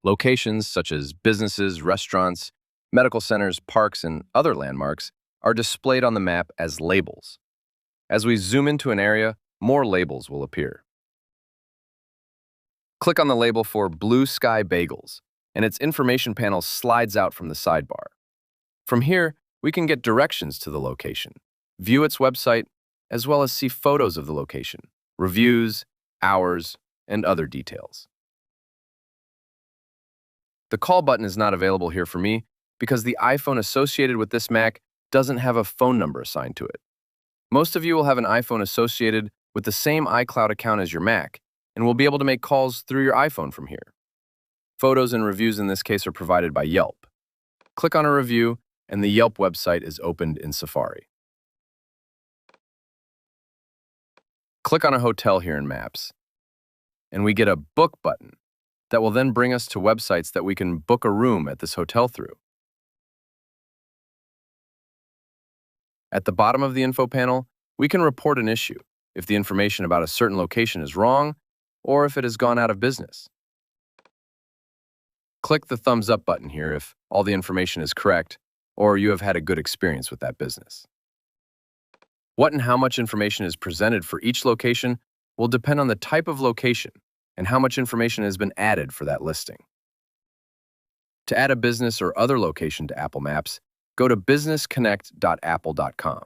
Locations such as businesses, restaurants, medical centers, parks, and other landmarks are displayed on the map as labels. As we zoom into an area, more labels will appear. Click on the label for Blue Sky Bagels, and its information panel slides out from the sidebar. From here, we can get directions to the location, view its website, as well as see photos of the location, reviews, hours, and other details. The call button is not available here for me because the iPhone associated with this Mac doesn't have a phone number assigned to it. Most of you will have an iPhone associated with the same iCloud account as your Mac and will be able to make calls through your iPhone from here. Photos and reviews in this case are provided by Yelp. Click on a review and the Yelp website is opened in Safari. Click on a hotel here in Maps, and we get a Book button that will then bring us to websites that we can book a room at this hotel through. At the bottom of the info panel, we can report an issue if the information about a certain location is wrong or if it has gone out of business. Click the thumbs up button here if all the information is correct or you have had a good experience with that business. What and how much information is presented for each location will depend on the type of location and how much information has been added for that listing. To add a business or other location to Apple Maps, go to businessconnect.apple.com.